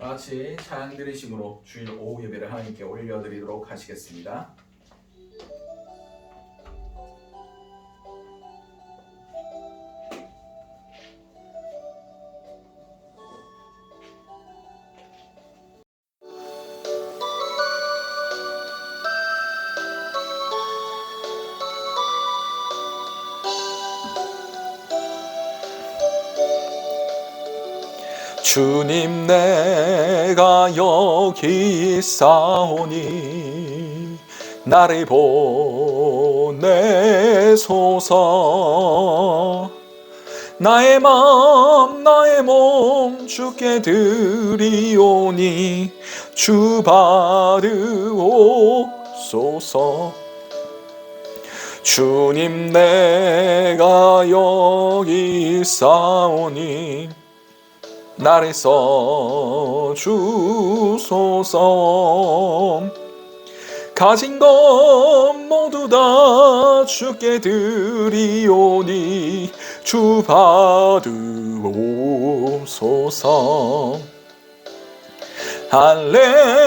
다 같이 찬양 드리심으로 주일 오후 예배를 하나님께 올려드리도록 하시겠습니다. 주님 내가 여기 있사오니 나를 보내소서. 나의 마음 나의 몸 주께 드리오니 주 받으옵소서. 주님 내가 여기 있사오니 나를 써주소서. 가진 것 모두 다 주께 드리오니 주 받으옵소서. 할렐루야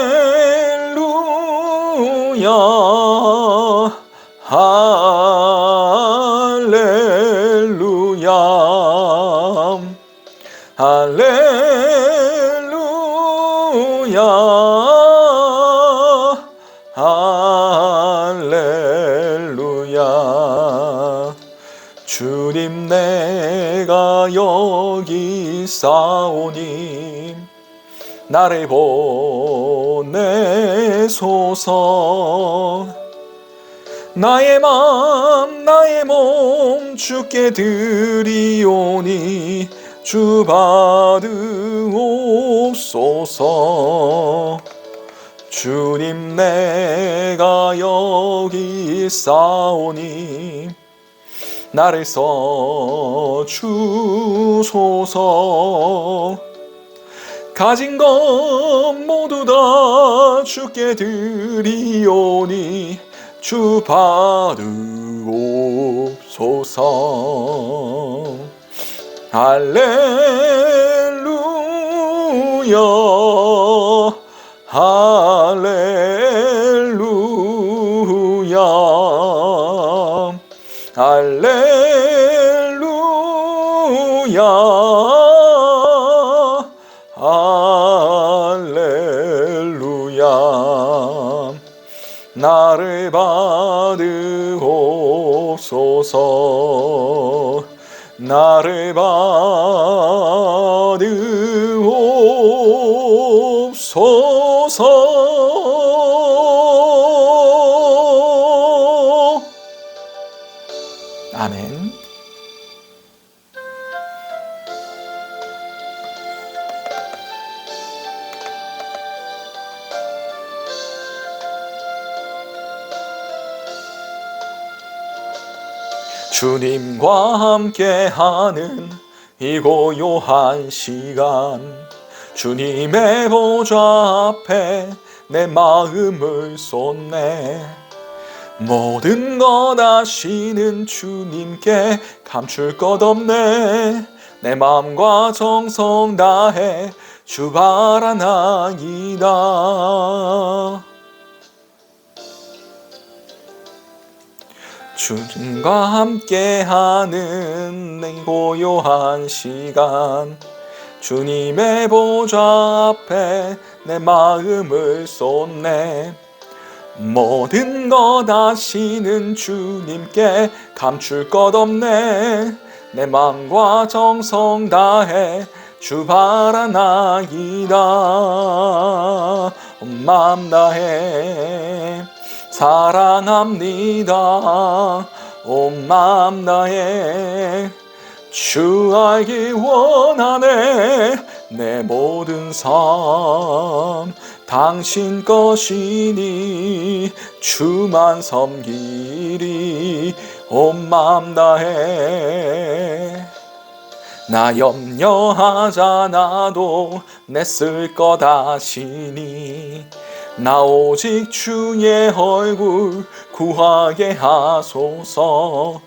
할렐루야 할렐루야 할렐루야. 주님 내가 여기 있사오니 나를 보내소서. 나의 마음 나의 몸 주께 드리오니 주 받으옵소서. 주님 내가 여기 있사오니 나를 써주소서. 가진 것 모두 다 주께 드리오니 주 받으옵소서. 할렐루야 할렐루야 할렐루야 할렐루야. 나를 받으옵소서. 나를 받으옵소서. 아멘. 주님과 함께하는 이 고요한 시간, 주님의 보좌 앞에 내 마음을 쏟네. 모든 것 아시는 주님께 감출 것 없네. 내 마음과 정성 다해 주 바라나이다. 주님과 함께하는 내 고요한 시간, 주님의 보좌 앞에 내 마음을 쏟네. 모든 것 아시는 주님께 감출 것 없네. 내 마음과 정성 다해 주 바라나이다. 온 마음 다해 사랑합니다. 온 마음 다해 주 알기 원하네. 내 모든 삶 당신 것이니 주만 섬기리. 온 마음 다해 나 염려하잖아도 내 쓸 것 아시니 나 오직 주의 얼굴 구하게 하소서.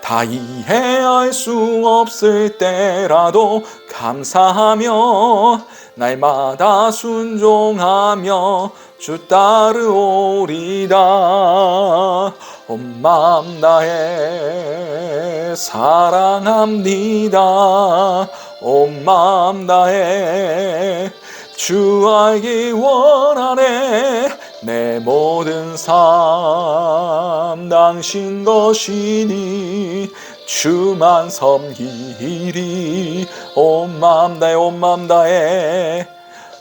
다 이해할 수 없을 때라도 감사하며 날마다 순종하며 주 따르오리다. 온 마음 다해 사랑합니다. 온 마음 다해 주 알기 원하네. 내 모든 삶 당신 것이니 주만 섬기리. 온 마음 다해 온 마음 다해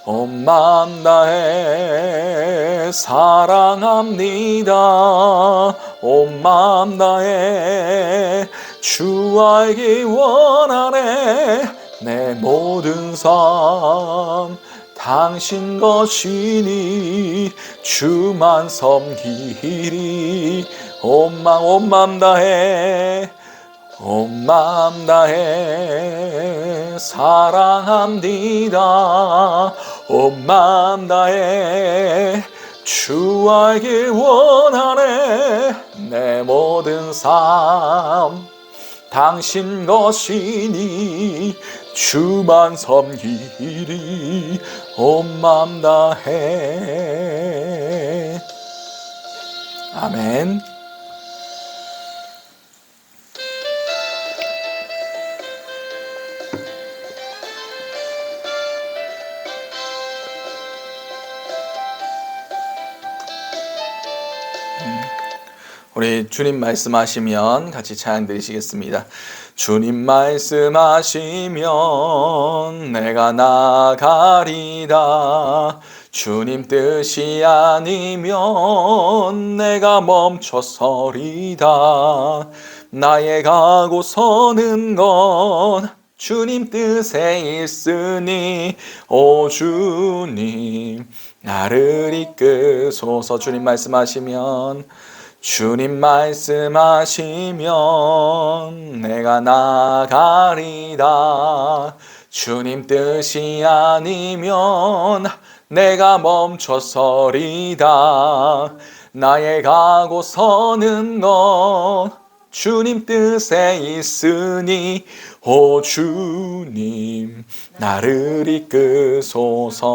온 마음 다해 사랑합니다. 온 마음 다해 주 알기 원하네. 내 모든 삶 당신 것이니 주만 섬기리. 온 마음 다해 온 마음 다해 사랑합니다. 온 마음 다해 주 알길 원하네. 내 모든 삶 당신 것이니 주만 섬기리. 온 마음 다해. 아멘. 우리 주님 말씀하시면 같이 찬양 드리시겠습니다. 주님 말씀하시면 내가 나가리다. 주님 뜻이 아니면 내가 멈춰서리다. 나의 가고 서는 건 주님 뜻에 있으니 오 주님 나를 이끄소서. 주님 말씀하시면 주님 말씀하시면 내가 나가리다. 주님 뜻이 아니면 내가 멈춰서리다. 나의 가고 서는 건 주님 뜻에 있으니 오 주님 나를 이끄소서.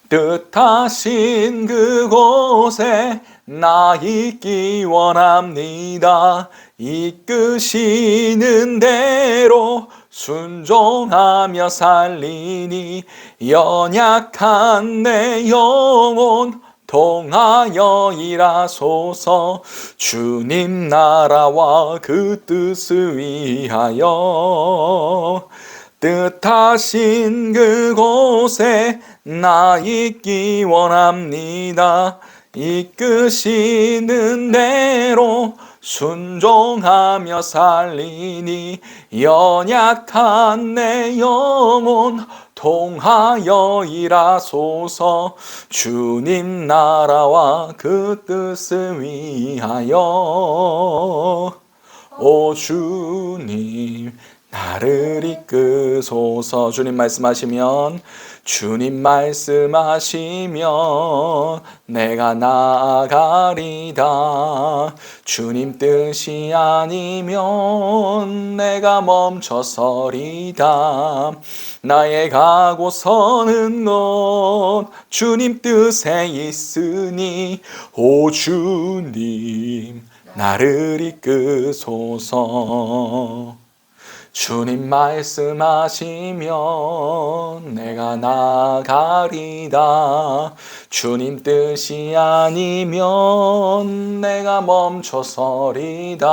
뜻하신 그곳에 나 있기 원합니다. 이끄시는 대로 순종하며 살리니 연약한 내 영혼 통하여 일하소서. 주님 나라와 그 뜻을 위하여 뜻하신 그곳에 나 있기 원합니다. 이끄시는 대로 순종하며 살리니 연약한 내 영혼 통하여 일하소서. 주님 나라와 그 뜻을 위하여 오 주님 나를 이끄소서. 주님 말씀하시면 주님 말씀하시면 내가 나아가리다. 주님 뜻이 아니면 내가 멈춰서리다. 나의 가고 서는 것 주님 뜻에 있으니 오 주님 나를 이끄소서. 주님 말씀하시면 내가 나가리다. 주님 뜻이 아니면 내가 멈춰서리다.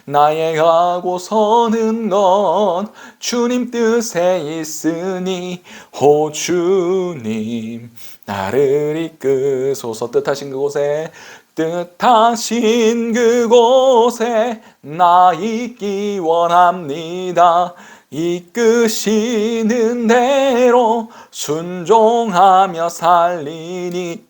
나의 가고 서는 건 주님 뜻에 있으니 오 주님 나를 이끄소서. 뜻하신 그곳에 뜻하신 그곳에 나 있기 원합니다. 이끄시는 대로 순종하며 살리니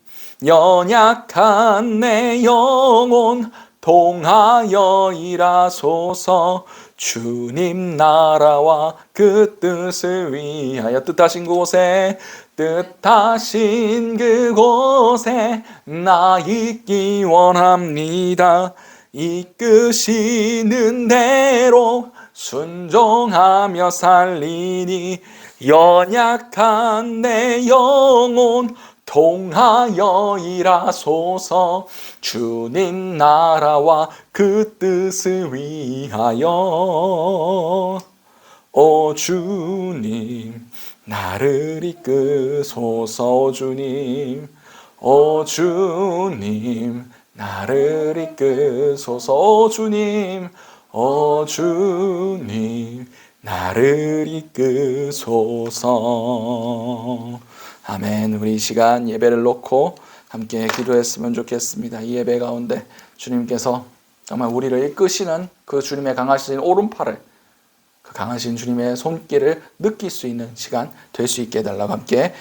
연약한 내 영혼 통하여 일하소서. 주님 나라와 그 뜻을 위하여 뜻하신 그곳에 뜻하신 그곳에 나 있기 원합니다. 이끄시는 대로 순종하며 살리니 연약한 내 영혼 통하여 일하소서. 주님 나라와 그 뜻을 위하여. 오 주님 나를 이끄소서. 오 주님, 오 주님 나를 이끄소서. 오 주님, 오 주님 나를 이끄소서. 아멘. 우리 이 시간 예배를 놓고 함께 기도했으면 좋겠습니다. 이 예배 가운데 주님께서 정말 우리를 이끄시는 그 주님의 강하신 오른팔을, 그 강하신 주님의 손길을 느낄 수 있는 시간 될 수 있게 해달라고 함께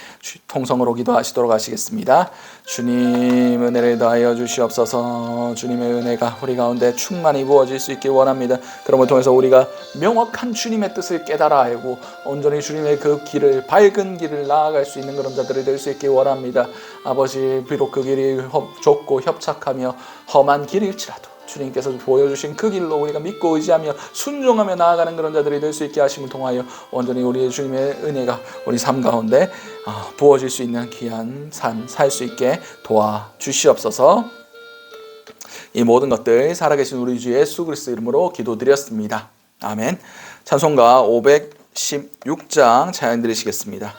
통성으로 기도하시도록 하시겠습니다. 주님 은혜를 더하여 주시옵소서. 주님의 은혜가 우리 가운데 충만히 부어질 수 있길 원합니다. 그럼을 통해서 우리가 명확한 주님의 뜻을 깨달아 알고 온전히 주님의 그 길을, 밝은 길을 나아갈 수 있는 그런 자들이 될 수 있길 원합니다. 아버지, 비록 그 길이 좁고 협착하며 험한 길일지라도 주님께서 보여주신 그 길로 우리가 믿고 의지하며 순종하며 나아가는 그런 자들이 될 수 있게 하심을 통하여 온전히 우리의 주님의 은혜가 우리 삶 가운데 부어질 수 있는 귀한 삶 살 수 있게 도와주시옵소서. 이 모든 것들 살아계신 우리 주 예수 그리스도 이름으로 기도드렸습니다. 아멘. 찬송가 516장 찬양 드리시겠습니다.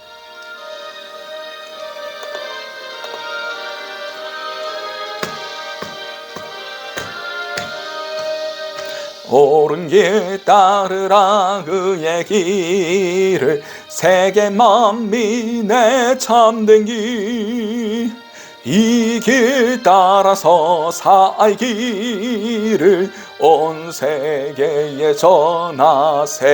옳은 길 따르라 그의 길을, 세계 만민의 참된 길, 이 길 따라서 살기를 온 세계에 전하세.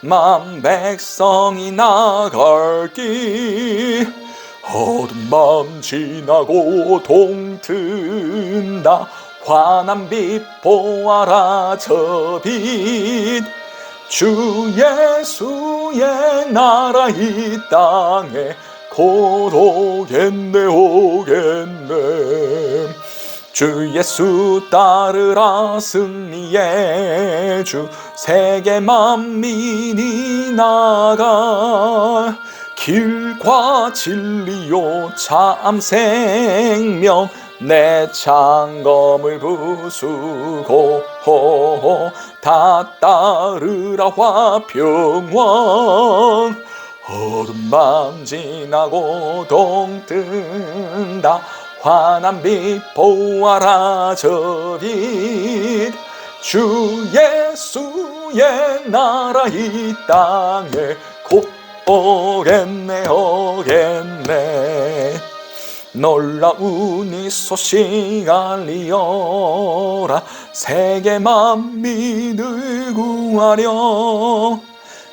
만 백성이 나갈 길, 어두운 밤 지나고 동튼다. 환한 빛 보아라 저 빛, 주 예수의 나라 이 땅에 곧 오겠네 오겠네. 주 예수 따르라 승리의 주, 세계 만민이 나가. 길과 진리요 참 생명, 내 창검을 부수고 다 따르라 화평왕. 어두운 밤 지나고 동뜬다. 환한 빛 보아라 저 빛, 주 예수의 나라 이 땅에 곧 오겠네 오겠네. 놀라운 이 소식 알리어라. 세계 만민을 구하려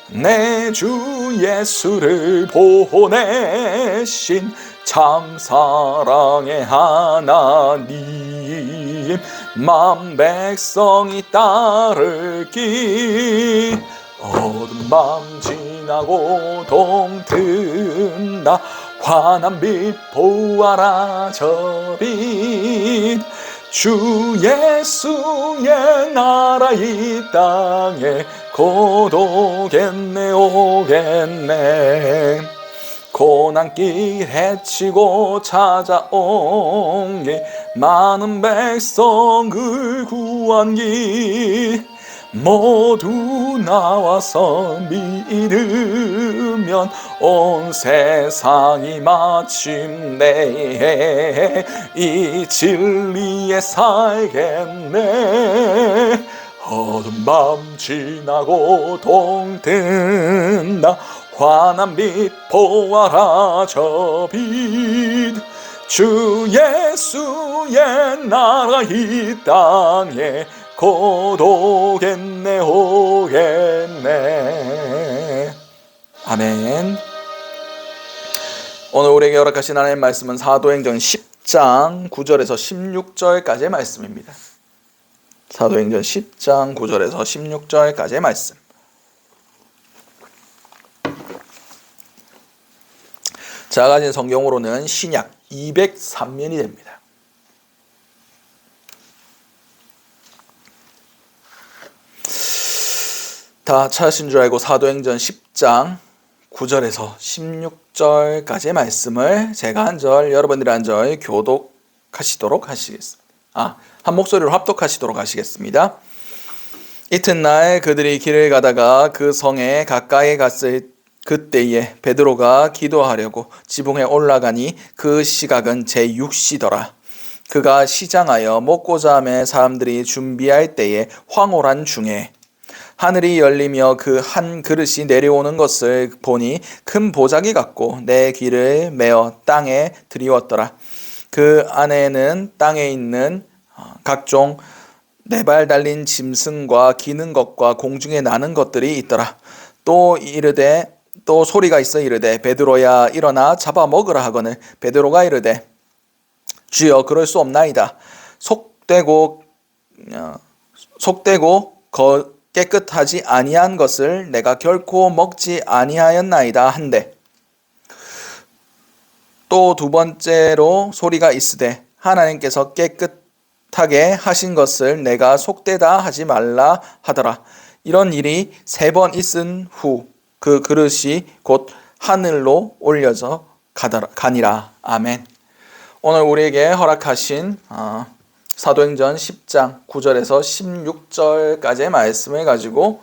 내 주 예수를 보내신 참 사랑의 하나님. 만 백성이 따를 길, 어두운 밤 지나고 동튼다. 환한 빛 보아라 저 빛, 주 예수의 나라 이 땅에 곧 오겠네 오겠네. 고난길 헤치고 찾아온 길, 많은 백성을 구한 길, 모두 나와서 믿으면 온 세상이 마침내 이 진리에 살겠네. 어두운 밤 지나고 동뜬다. 환한 빛 보아라 저 빛, 주 예수의 나라 이 땅에 곧 오겠네 오겠네. 아멘. 오늘 우리에게 허락하신 하나님의 말씀은 사도행전 10장 9절에서 16절까지의 말씀입니다. 사도행전 10장 9절에서 16절까지의 말씀. 제가 가진 성경으로는 신약 203면이 됩니다. 다 찾으신 줄 알고 사도행전 10장 9절에서 16절까지의 말씀을 제가 한 절, 여러분들이 한 절 교독하시도록 하시겠습니다. 한 목소리로 합독하시도록 하시겠습니다. 이튿날 그들이 길을 가다가 그 성에 가까이 갔을 그때에 베드로가 기도하려고 지붕에 올라가니 그 시각은 제6시더라. 그가 시장하여 먹고자 하며 사람들이 준비할 때에 황홀한 중에 하늘이 열리며 그 한 그릇이 내려오는 것을 보니 큰 보자기 같고 내 귀를 메어 땅에 들이웠더라. 그 안에는 땅에 있는 각종 네 발 달린 짐승과 기는 것과 공중에 나는 것들이 있더라. 또 소리가 있어 이르되 베드로야 일어나 잡아 먹으라 하거늘 베드로가 이르되 주여 그럴 수 없나이다. 속되고 깨끗하지 아니한 것을 내가 결코 먹지 아니하였나이다 한데 또 두 번째로 소리가 있으되 하나님께서 깨끗하게 하신 것을 내가 속되다 하지 말라 하더라. 이런 일이 3번 있은 후 그 그릇이 곧 하늘로 올려져 가니라. 아멘. 오늘 우리에게 허락하신 사도행전 10장 9절에서 16절까지의 말씀을 가지고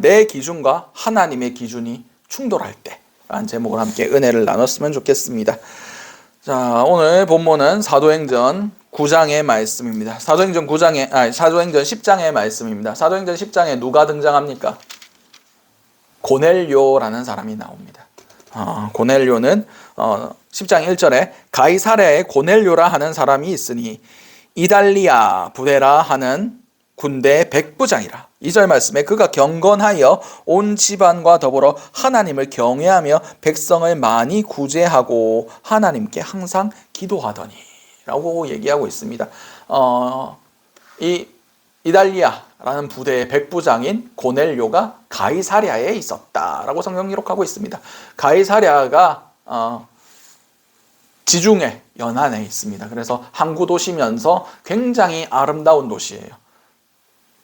내 기준과 하나님의 기준이 충돌할 때 라는 제목을 함께 은혜를 나눴으면 좋겠습니다. 자, 오늘 본문은 사도행전 9장의 말씀입니다. 사도행전 10장의 말씀입니다. 사도행전 10장에 누가 등장합니까? 고넬료라는 사람이 나옵니다. 고넬료는 10장 1절에 가이사랴에 고넬료라 하는 사람이 있으니 이달리아 부대라 하는 군대 백부장이라. 2절 말씀에 그가 경건하여 온 집안과 더불어 하나님을 경외하며 백성을 많이 구제하고 하나님께 항상 기도하더니 라고 얘기하고 있습니다. 이 이달리아라는 부대의 백부장인 고넬료가 가이사랴에 있었다라고 성경 기록하고 있습니다. 가이사랴가 지중해 연안에 있습니다. 그래서 항구 도시면서 굉장히 아름다운 도시예요.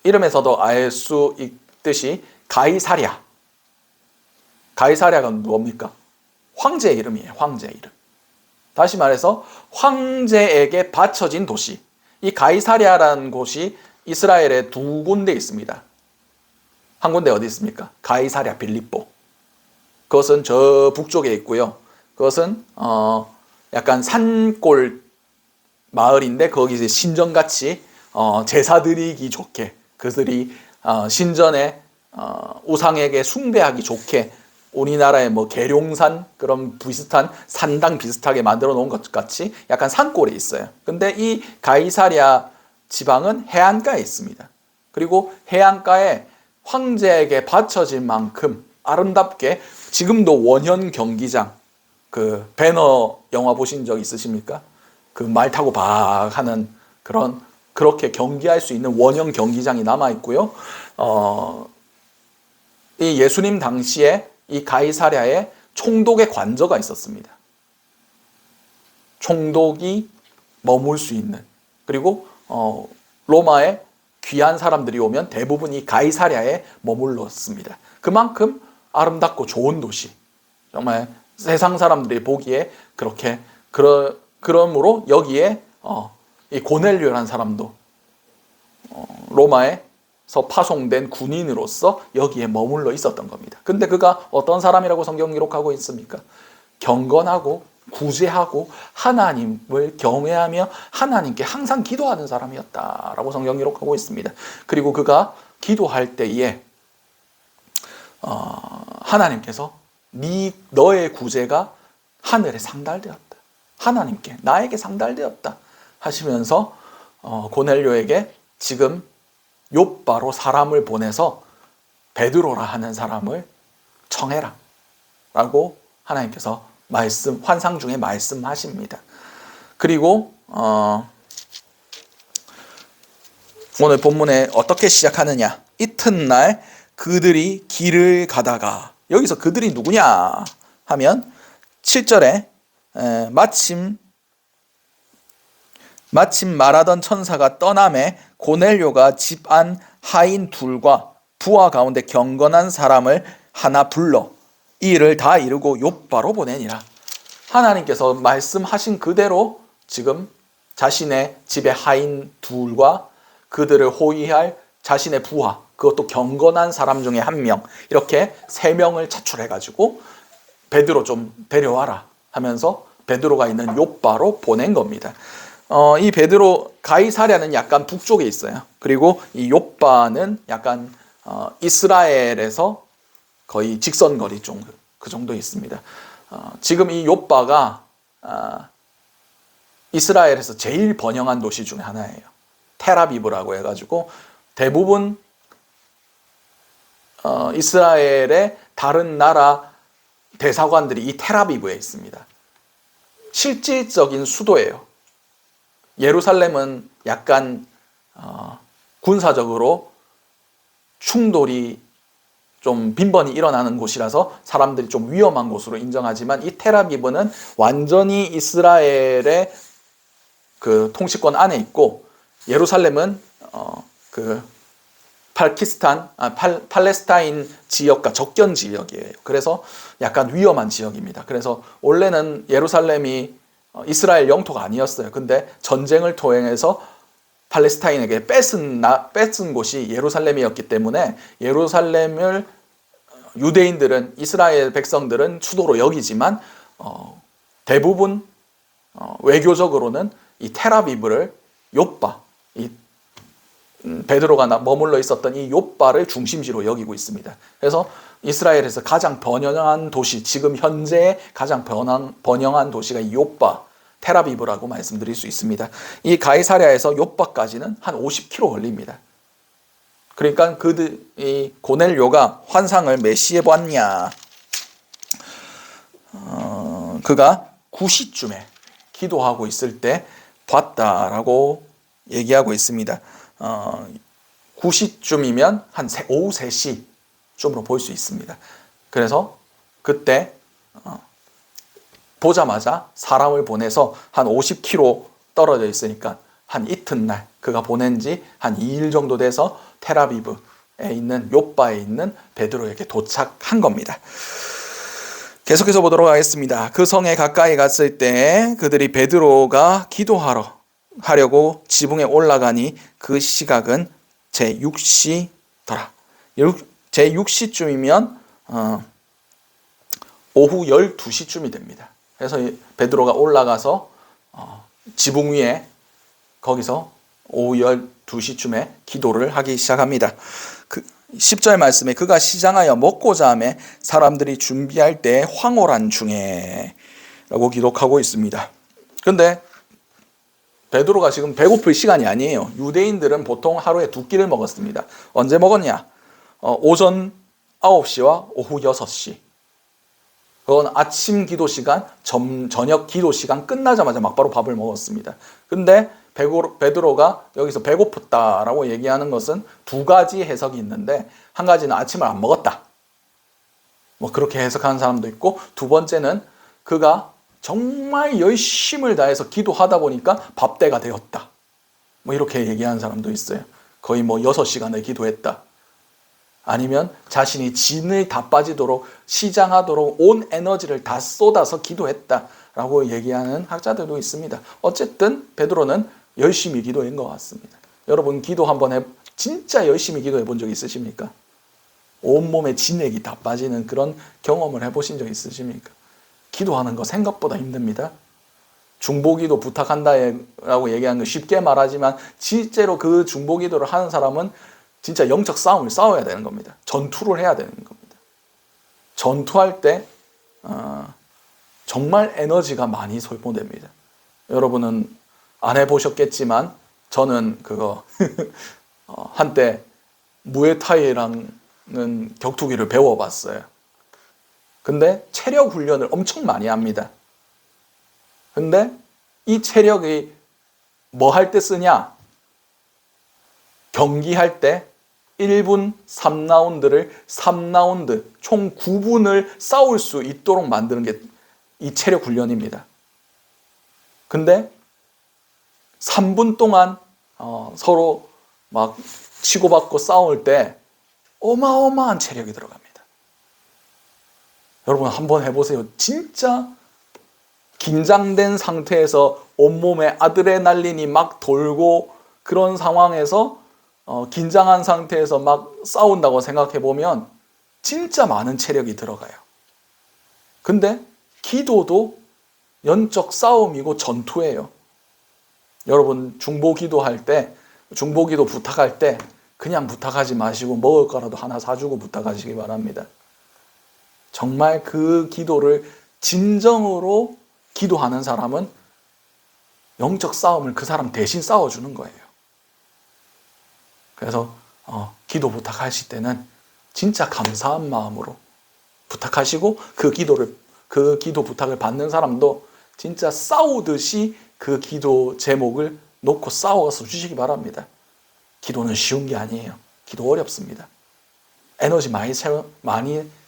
이름에서도 알 수 있듯이 가이사랴가 뭡니까? 황제의 이름이에요. 황제의 이름. 다시 말해서 황제에게 바쳐진 도시. 이 가이사랴라는 곳이 이스라엘에 2군데 있습니다. 한 군데 어디 있습니까? 가이사랴 빌립보. 그것은 저 북쪽에 있고요. 그것은 약간 산골 마을인데 거기 이제 신전같이 제사 드리기 좋게 그들이 신전에 우상에게 숭배하기 좋게 우리나라의 계룡산 그런 비슷한 산당 비슷하게 만들어 놓은 것 같이 약간 산골에 있어요. 근데 이 가이사랴 지방은 해안가에 있습니다. 그리고 해안가에 황제에게 바쳐진 만큼 아름답게 지금도 원현 경기장 그 배너 영화 보신 적 있으십니까? 그 말 타고 박 하는 그렇게 경기할 수 있는 원형 경기장이 남아 있고요. 이 예수님 당시에 이 가이사랴에 총독의 관저가 있었습니다. 총독이 머물 수 있는, 그리고 로마에 귀한 사람들이 오면 대부분 이 가이사랴에 머물렀습니다. 그만큼 아름답고 좋은 도시, 정말 세상 사람들이 보기에 그러므로 여기에 이 고넬료라는 사람도 로마에서 파송된 군인으로서 여기에 머물러 있었던 겁니다. 근데 그가 어떤 사람이라고 성경 기록하고 있습니까? 경건하고 구제하고 하나님을 경외하며 하나님께 항상 기도하는 사람이었다라고 성경 기록하고 있습니다. 그리고 그가 기도할 때에 하나님께서 너의 구제가 하늘에 상달되었다. 하나님께 나에게 상달되었다 하시면서 고넬료에게 지금 욥바로 사람을 보내서 베드로라 하는 사람을 청해라 라고 하나님께서 환상 중에 말씀하십니다. 그리고 오늘 본문에 어떻게 시작하느냐? 이튿날 그들이 길을 가다가, 여기서 그들이 누구냐 하면 7절에 마침 말하던 천사가 떠남에 고넬료가 집 안 하인 둘과 부하 가운데 경건한 사람을 하나 불러 이 일을 다 이루고 욥바로 보내니라. 하나님께서 말씀하신 그대로 지금 자신의 집에 하인 둘과 그들을 호위할 자신의 부하, 그것도 경건한 사람 중에 한 명, 이렇게 세 명을 차출해가지고 베드로 좀 데려와라 하면서 베드로가 있는 욥바로 보낸 겁니다. 이 베드로 가이사랴는 약간 북쪽에 있어요. 그리고 이 욥바는 약간 이스라엘에서 거의 직선거리 정도, 그 정도 있습니다. 지금 이 욥바가 이스라엘에서 제일 번영한 도시 중에 하나예요. 텔아비브라고 해가지고 대부분 이스라엘의 다른 나라 대사관들이 이 텔아비브에 있습니다. 실질적인 수도예요. 예루살렘은 약간 군사적으로 충돌이 좀 빈번히 일어나는 곳이라서 사람들이 좀 위험한 곳으로 인정하지만 이 텔아비브는 완전히 이스라엘의 그 통치권 안에 있고 예루살렘은 그 팔레스타인 지역과 접견 지역이에요. 그래서 약간 위험한 지역입니다. 그래서 원래는 예루살렘이 이스라엘 영토가 아니었어요. 근데 전쟁을 통해서 팔레스타인에게 뺏은 곳이 예루살렘이었기 때문에 예루살렘을 유대인들은, 이스라엘 백성들은 수도로 여기지만 대부분 외교적으로는 이 텔아비브를 욥바, 이 베드로가 머물러 있었던 이 욥바를 중심지로 여기고 있습니다. 그래서 이스라엘에서 가장 번영한 도시, 지금 현재 가장 번영한 도시가 이 욥바, 텔아비브라고 말씀드릴 수 있습니다. 이 가이사랴에서 욥바까지는 한 50km 걸립니다. 그러니까 이 고넬료가 환상을 몇 시에 봤냐? 그가 9시쯤에 기도하고 있을 때 봤다라고 얘기하고 있습니다. 9시쯤이면 한 오후 3시쯤으로 볼 수 있습니다. 그래서 그때 보자마자 사람을 보내서 한 50km 떨어져 있으니까 한 이튿날 그가 보낸 지 한 2일 정도 돼서 텔아비브에 있는 욥바에 있는 베드로에게 도착한 겁니다. 계속해서 보도록 하겠습니다. 그 성에 가까이 갔을 때 그들이 베드로가 기도하려고 지붕에 올라가니 그 시각은 제6시더라. 제6시쯤이면 오후 12시쯤이 됩니다. 그래서 베드로가 올라가서 지붕 위에 거기서 오후 12시쯤에 기도를 하기 시작합니다. 10절 말씀에 그가 시장하여 먹고자 하매 사람들이 준비할 때 황홀한 중에 라고 기록하고 있습니다. 그런데 베드로가 지금 배고플 시간이 아니에요. 유대인들은 보통 하루에 2끼를 먹었습니다. 언제 먹었냐? 오전 9시와 오후 6시. 그건 아침 기도 시간, 저녁 기도 시간 끝나자마자 막바로 밥을 먹었습니다. 근데 베드로가 여기서 배고팠다라고 얘기하는 것은 두 가지 해석이 있는데, 한 가지는 아침을 안 먹었다, 뭐 그렇게 해석하는 사람도 있고, 두 번째는 그가 정말 열심을 다해서 기도하다 보니까 밥때가 되었다, 뭐 이렇게 얘기하는 사람도 있어요. 거의 뭐 6시간을 기도했다, 아니면 자신이 진을 다 빠지도록 시장하도록 온 에너지를 다 쏟아서 기도했다라고 얘기하는 학자들도 있습니다. 어쨌든 베드로는 열심히 기도한 것 같습니다. 여러분 기도 한번 진짜 열심히 기도해 본 적 있으십니까? 온몸에 진액이 다 빠지는 그런 경험을 해보신 적 있으십니까? 기도하는 거 생각보다 힘듭니다. 중보기도 부탁한다라고 얘기하는 거 쉽게 말하지만 실제로 그 중보기도를 하는 사람은 진짜 영적 싸움을 싸워야 되는 겁니다. 전투를 해야 되는 겁니다. 전투할 때 정말 에너지가 많이 소모됩니다. 여러분은 안 해보셨겠지만 저는 그거 한때 무에타이라는 격투기를 배워봤어요. 근데 체력 훈련을 엄청 많이 합니다. 근데 이 체력이 뭐 할 때 쓰냐? 경기할 때 1분 3라운드를 3라운드 총 9분을 싸울 수 있도록 만드는 게 이 체력 훈련입니다. 근데 3분 동안 서로 막 치고받고 싸울 때 어마어마한 체력이 들어갑니다. 여러분 한번 해보세요. 진짜 긴장된 상태에서 온몸에 아드레날린이 막 돌고 그런 상황에서 긴장한 상태에서 막 싸운다고 생각해 보면 진짜 많은 체력이 들어가요. 근데 기도도 영적 싸움이고 전투예요. 여러분 중보기도 부탁할 때 그냥 부탁하지 마시고 먹을 거라도 하나 사주고 부탁하시기 바랍니다. 정말 그 기도를 진정으로 기도하는 사람은 영적 싸움을 그 사람 대신 싸워주는 거예요. 그래서 기도 부탁하실 때는 진짜 감사한 마음으로 부탁하시고 그 기도 부탁을 받는 사람도 진짜 싸우듯이 그 기도 제목을 놓고 싸워서 주시기 바랍니다. 기도는 쉬운 게 아니에요. 기도 어렵습니다. 에너지 많이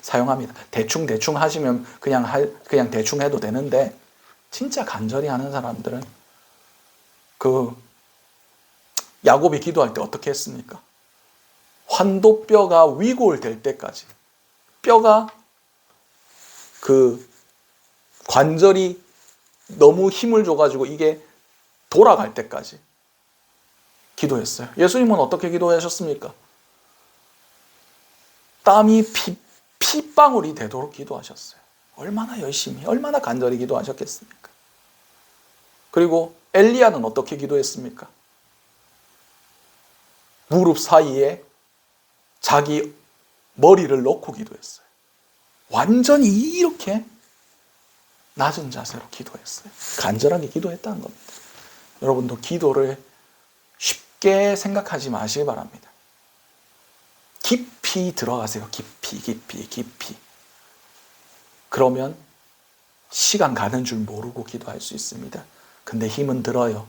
사용합니다. 대충 하시면 그냥 대충 해도 되는데 진짜 간절히 하는 사람들은 그 야곱이 기도할 때 어떻게 했습니까? 환도뼈가 위골될 때까지 뼈가 그 관절이 너무 힘을 줘가지고 이게 돌아갈 때까지 기도했어요. 예수님은 어떻게 기도하셨습니까? 땀이 피방울이 되도록 기도하셨어요. 얼마나 열심히, 얼마나 간절히 기도하셨겠습니까? 그리고 엘리야는 어떻게 기도했습니까? 무릎 사이에 자기 머리를 넣고 기도했어요. 완전히 이렇게 낮은 자세로 기도했어요. 간절하게 기도했다는 겁니다. 여러분도 기도를 쉽게 생각하지 마시기 바랍니다. 깊이 들어가세요. 깊이. 그러면 시간 가는 줄 모르고 기도할 수 있습니다. 근데 힘은 들어요.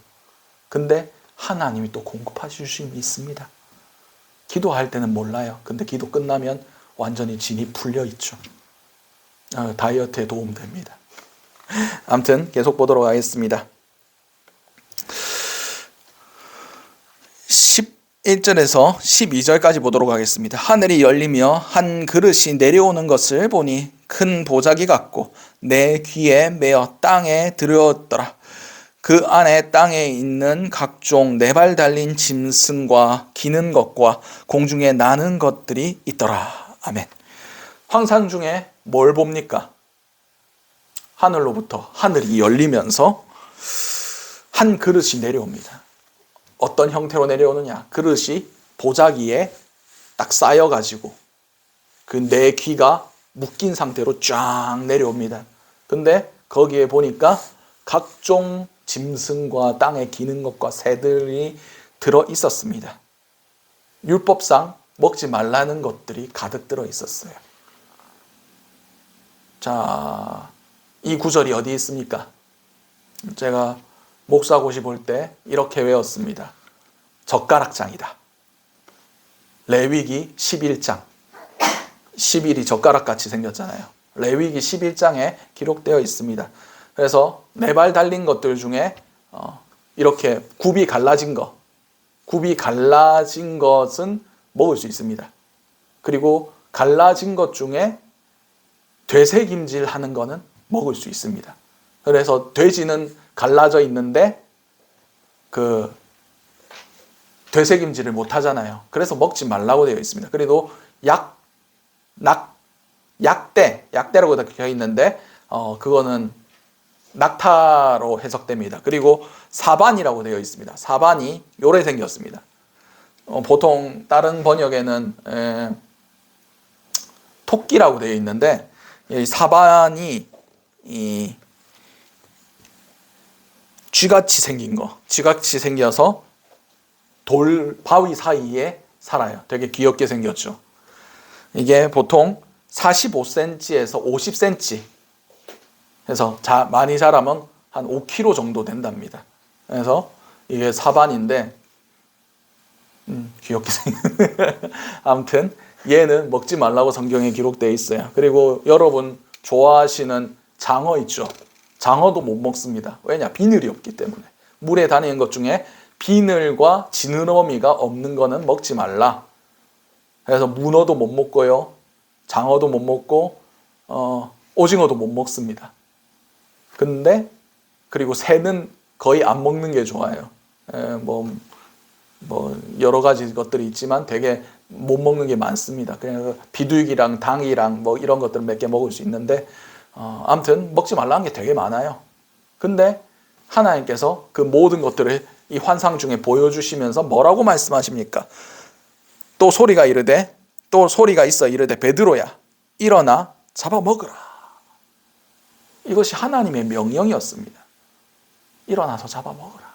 근데 하나님이 또 공급하실 수 있습니다. 기도할 때는 몰라요. 근데 기도 끝나면 완전히 진이 풀려 있죠. 다이어트에 도움됩니다. 아무튼 계속 보도록 하겠습니다. 11절에서 12절까지 보도록 하겠습니다. 하늘이 열리며 한 그릇이 내려오는 것을 보니 큰 보자기 같고 내 귀에 매어 땅에 들어왔더라. 그 안에 땅에 있는 각종 네 발 달린 짐승과 기는 것과 공중에 나는 것들이 있더라. 아멘. 황산 중에 뭘 봅니까? 하늘로부터 하늘이 열리면서 한 그릇이 내려옵니다. 어떤 형태로 내려오느냐? 그릇이 보자기에 딱 쌓여가지고 그 네 귀가 묶인 상태로 쫙 내려옵니다. 근데 거기에 보니까 각종 짐승과 땅에 기는 것과 새들이 들어 있었습니다. 율법상 먹지 말라는 것들이 가득 들어 있었어요. 자, 이 구절이 어디 있습니까? 제가 목사고시 볼 때 이렇게 외웠습니다. 젓가락장이다. 레위기 11장. 11이 젓가락같이 생겼잖아요. 레위기 11장에 기록되어 있습니다. 그래서 네 발 달린 것들 중에 이렇게 굽이 갈라진 것은 먹을 수 있습니다. 그리고 갈라진 것 중에 되새김질 하는 거는 먹을 수 있습니다. 그래서 돼지는 갈라져 있는데 그 되새김질을 못 하잖아요. 그래서 먹지 말라고 되어 있습니다. 그리고 약대라고 되어 있는데 그거는 낙타로 해석됩니다. 그리고 사반이라고 되어 있습니다. 사반이 요래 생겼습니다. 보통 다른 번역에는 토끼라고 되어 있는데 이 사반이 이 쥐같이 생겨서 돌 바위 사이에 살아요. 되게 귀엽게 생겼죠. 이게 보통 45cm에서 50cm 해서 많이 자라면 한 5kg 정도 된답니다. 그래서 이게 사반인데 귀엽게 아무튼 얘는 먹지 말라고 성경에 기록되어 있어요. 그리고 여러분 좋아하시는 장어 있죠. 장어도 못 먹습니다. 왜냐? 비늘이 없기 때문에. 물에 다니는 것 중에 비늘과 지느러미가 없는 거는 먹지 말라. 그래서 문어도 못 먹고요, 장어도 못 먹고 오징어도 못 먹습니다. 근데 그리고 새는 거의 안 먹는 게 좋아요. 뭐 여러 가지 것들이 있지만 되게 못 먹는 게 많습니다. 그래서 비둘기랑 닭이랑 뭐 이런 것들은 몇 개 먹을 수 있는데 아무튼 먹지 말라는 게 되게 많아요. 근데 하나님께서 그 모든 것들을 이 환상 중에 보여주시면서 뭐라고 말씀하십니까? 또 소리가 있어 이르되 베드로야 일어나 잡아먹으라. 이것이 하나님의 명령이었습니다. 일어나서 잡아먹으라.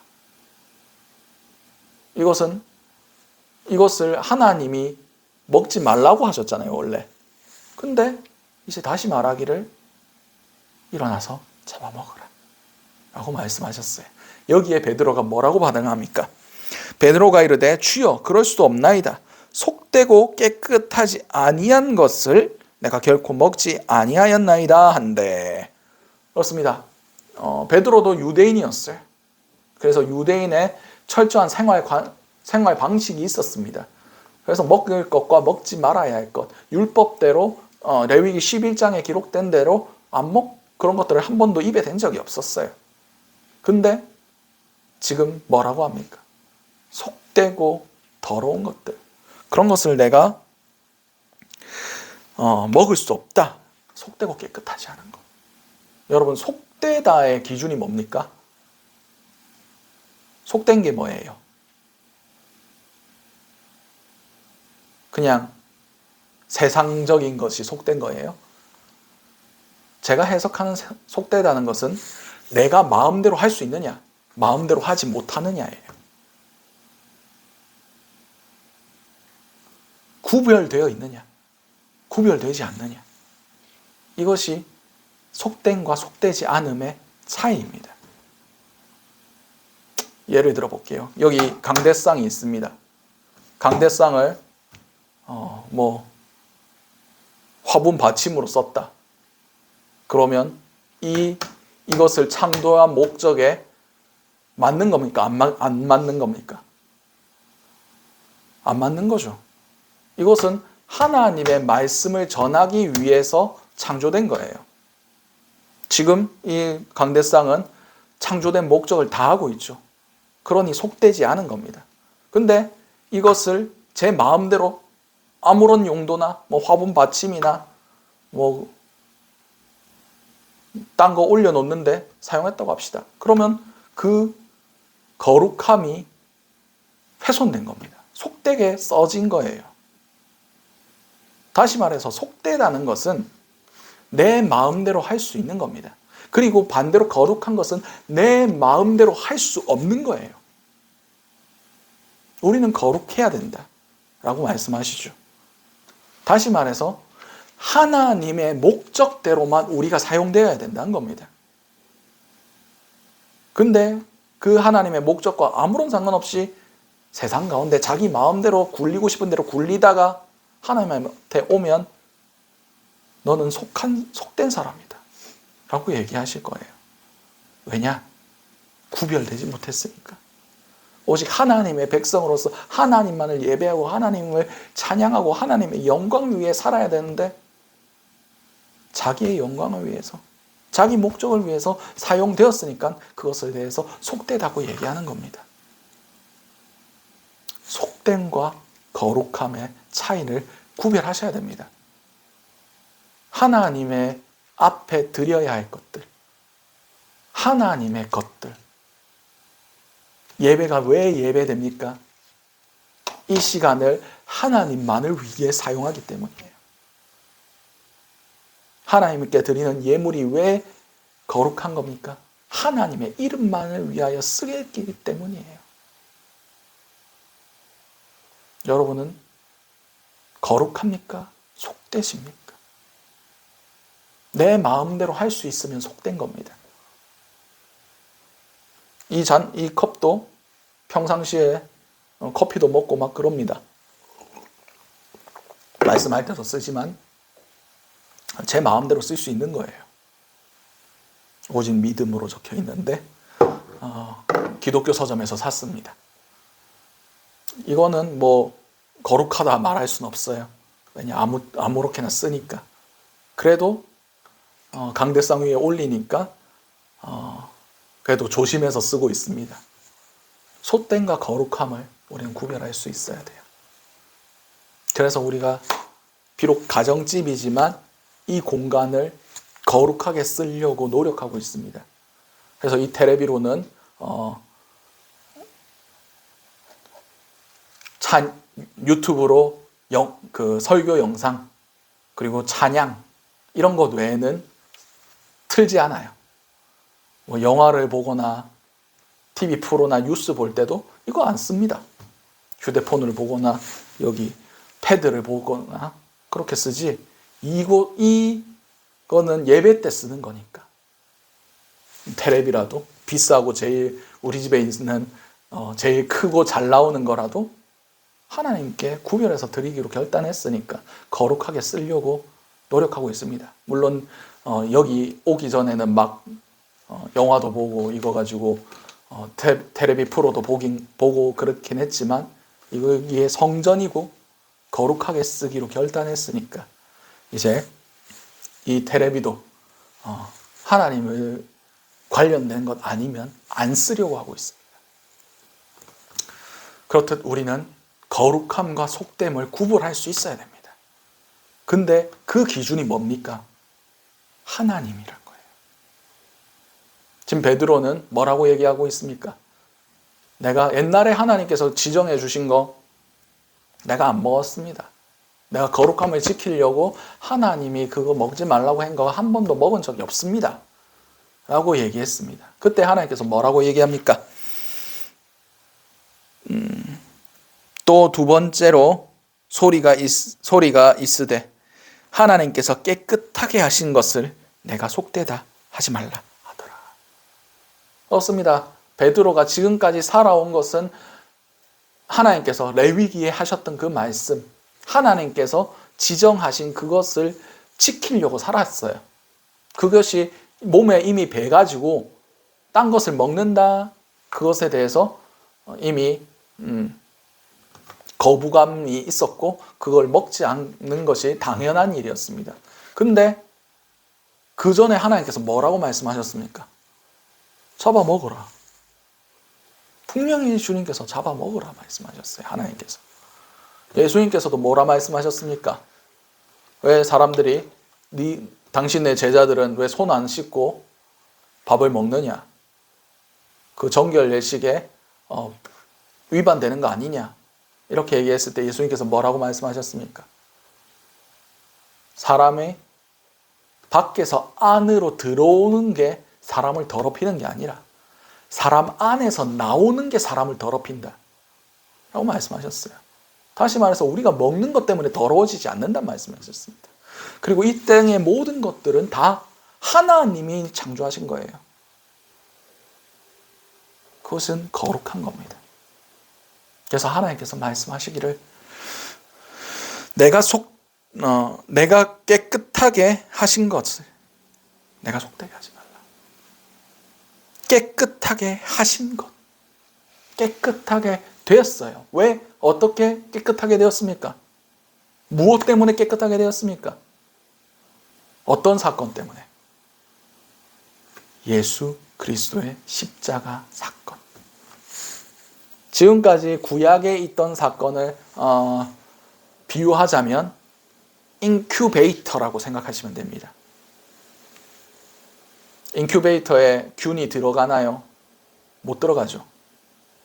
이것을 하나님이 먹지 말라고 하셨잖아요, 원래. 근데 이제 다시 말하기를 일어나서 잡아먹으라 라고 말씀하셨어요. 여기에 베드로가 뭐라고 반응합니까? 베드로가 이르되 주여 그럴 수도 없나이다. 속되고 깨끗하지 아니한 것을 내가 결코 먹지 아니하였나이다 한데. 그렇습니다. 베드로도 유대인이었어요. 그래서 유대인의 철저한 생활 방식이 있었습니다. 그래서 먹을 것과 먹지 말아야 할 것, 율법대로 레위기 11장에 기록된 대로 그런 것들을 한 번도 입에 댄 적이 없었어요. 근데 지금 뭐라고 합니까? 속되고 더러운 것들, 그런 것을 내가 먹을 수 없다. 속되고 깨끗하지 않은 것. 여러분, 속되다의 기준이 뭡니까? 속된 게 뭐예요? 그냥 세상적인 것이 속된 거예요? 제가 해석하는 속되다는 것은 내가 마음대로 할 수 있느냐, 마음대로 하지 못하느냐예요. 구별되어 있느냐, 구별되지 않느냐. 이것이 속됨과 속되지 않음의 차이입니다. 예를 들어 볼게요. 여기 강대상이 있습니다. 강대상을 화분 받침으로 썼다. 그러면 이것을 창조한 목적에 맞는 겁니까? 안 맞는 겁니까? 안 맞는 거죠. 이것은 하나님의 말씀을 전하기 위해서 창조된 거예요. 지금 이 강대상은 창조된 목적을 다하고 있죠. 그러니 속되지 않은 겁니다. 근데 이것을 제 마음대로 아무런 용도나 화분 받침이나 딴 거 올려놓는데 사용했다고 합시다. 그러면 그 거룩함이 훼손된 겁니다. 속되게 써진 거예요. 다시 말해서 속되다는 것은 내 마음대로 할 수 있는 겁니다. 그리고 반대로 거룩한 것은 내 마음대로 할 수 없는 거예요. 우리는 거룩해야 된다 라고 말씀하시죠. 다시 말해서 하나님의 목적대로만 우리가 사용되어야 된다는 겁니다. 근데 그 하나님의 목적과 아무런 상관없이 세상 가운데 자기 마음대로 굴리고 싶은 대로 굴리다가 하나님한테 오면 너는 속된 사람이다 라고 얘기하실 거예요. 왜냐? 구별되지 못했으니까. 오직 하나님의 백성으로서 하나님만을 예배하고 하나님을 찬양하고 하나님의 영광 위에 살아야 되는데 자기의 영광을 위해서, 자기 목적을 위해서 사용되었으니까 그것에 대해서 속되다고 얘기하는 겁니다. 속됨과 거룩함의 차이를 구별하셔야 됩니다. 하나님의 앞에 드려야 할 것들, 하나님의 것들. 예배가 왜 예배됩니까? 이 시간을 하나님만을 위해 사용하기 때문이에요. 하나님께 드리는 예물이 왜 거룩한 겁니까? 하나님의 이름만을 위하여 쓰기 때문이에요. 여러분은 거룩합니까? 속되십니까? 내 마음대로 할 수 있으면 속된 겁니다. 이 컵도 평상시에 커피도 먹고 막 그럽니다. 말씀할 때도 쓰지만 제 마음대로 쓸 수 있는 거예요. 오직 믿음으로 적혀 있는데 기독교 서점에서 샀습니다. 이거는 뭐 거룩하다 말할 수는 없어요. 왜냐 아무렇게나 쓰니까. 그래도 강대상 위에 올리니까 그래도 조심해서 쓰고 있습니다. 속됨과 거룩함을 우리는 구별할 수 있어야 돼요. 그래서 우리가 비록 가정집이지만 이 공간을 거룩하게 쓰려고 노력하고 있습니다. 그래서 이 테레비로는 유튜브로 그 설교 영상 그리고 찬양 이런 것 외에는 틀지 않아요. 뭐 영화를 보거나 TV 프로나 뉴스 볼 때도 이거 안 씁니다. 휴대폰을 보거나 여기 패드를 보거나 그렇게 쓰지. 이거는 예배 때 쓰는 거니까. 테레비라도 비싸고 제일 우리 집에 있는 제일 크고 잘 나오는 거라도 하나님께 구별해서 드리기로 결단했으니까 거룩하게 쓰려고 노력하고 있습니다. 물론 여기 오기 전에는 막 영화도 보고 이거 가지고 테레비 프로도 보고 그렇긴 했지만 이게 성전이고 거룩하게 쓰기로 결단했으니까 이제 이 테레비도 하나님을 관련된 것 아니면 안 쓰려고 하고 있습니다. 그렇듯 우리는 거룩함과 속됨을 구분할 수 있어야 됩니다. 근데 그 기준이 뭡니까? 하나님이란 거예요. 지금 베드로는 뭐라고 얘기하고 있습니까? 내가 옛날에 하나님께서 지정해 주신 거 내가 안 먹었습니다. 내가 거룩함을 지키려고 하나님이 그거 먹지 말라고 한 거 한 번도 먹은 적이 없습니다. 라고 얘기했습니다. 그때 하나님께서 뭐라고 얘기합니까? 또 두 번째로 소리가 있으되 하나님께서 깨끗하게 하신 것을 내가 속되다 하지 말라 하더라. 그렇습니다. 베드로가 지금까지 살아온 것은 하나님께서 레위기에 하셨던 그 말씀, 하나님께서 지정하신 그것을 지키려고 살았어요. 그것이 몸에 이미 배가지고 딴 것을 먹는다, 그것에 대해서 이미 거부감이 있었고 그걸 먹지 않는 것이 당연한 일이었습니다. 근데 그 전에 하나님께서 뭐라고 말씀하셨습니까? 잡아먹어라. 분명히 주님께서 잡아먹으라 말씀하셨어요. 하나님께서. 예수님께서도 뭐라 말씀하셨습니까? 왜 사람들이 당신의 제자들은 왜 손 안 씻고 밥을 먹느냐? 그 정결 예식에 위반되는 거 아니냐? 이렇게 얘기했을 때 예수님께서 뭐라고 말씀하셨습니까? 사람이 밖에서 안으로 들어오는 게 사람을 더럽히는 게 아니라 사람 안에서 나오는 게 사람을 더럽힌다 라고 말씀하셨어요. 다시 말해서 우리가 먹는 것 때문에 더러워지지 않는다는 말씀하셨습니다. 그리고 이 땅의 모든 것들은 다 하나님이 창조하신 거예요. 그것은 거룩한 겁니다. 그래서 하나님께서 말씀하시기를 내가 깨끗하게 하신 것을 내가 속되게 하지 말라. 깨끗하게 하신 것. 깨끗하게 되었어요. 왜? 어떻게 깨끗하게 되었습니까? 무엇 때문에 깨끗하게 되었습니까? 어떤 사건 때문에? 예수 그리스도의 십자가 사건. 지금까지 구약에 있던 사건을 비유하자면 인큐베이터라고 생각하시면 됩니다. 인큐베이터에 균이 들어가나요? 못 들어가죠.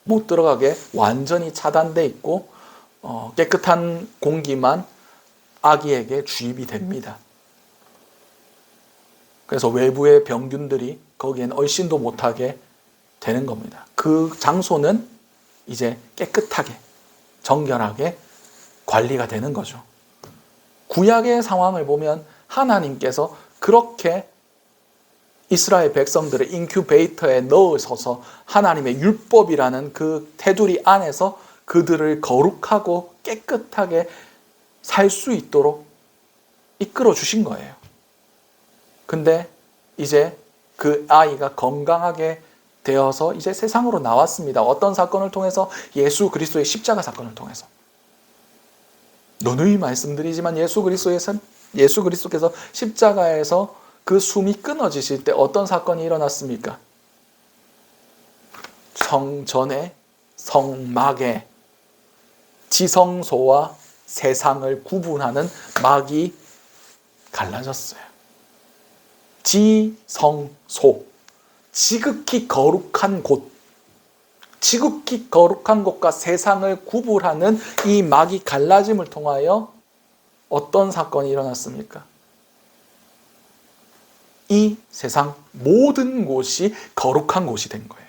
못 들어가게 완전히 차단되어 있고 깨끗한 공기만 아기에게 주입이 됩니다. 그래서 외부의 병균들이 거기엔 얼씬도 못하게 되는 겁니다. 그 장소는 이제 깨끗하게 정결하게 관리가 되는 거죠. 구약의 상황을 보면 하나님께서 그렇게 이스라엘 백성들을 인큐베이터에 넣으셔서 하나님의 율법이라는 그 테두리 안에서 그들을 거룩하고 깨끗하게 살 수 있도록 이끌어 주신 거예요. 근데 이제 그 아이가 건강하게 되어서 이제 세상으로 나왔습니다. 어떤 사건을 통해서? 예수 그리스도의 십자가 사건을 통해서. 누누이 말씀드리지만 예수 그리스도께서 십자가에서 그 숨이 끊어지실 때 어떤 사건이 일어났습니까? 성전의 성막에 지성소와 세상을 구분하는 막이 갈라졌어요. 지성소, 지극히 거룩한 곳, 지극히 거룩한 곳과 세상을 구분하는 이 막이 갈라짐을 통하여 어떤 사건이 일어났습니까? 이 세상 모든 곳이 거룩한 곳이 된 거예요.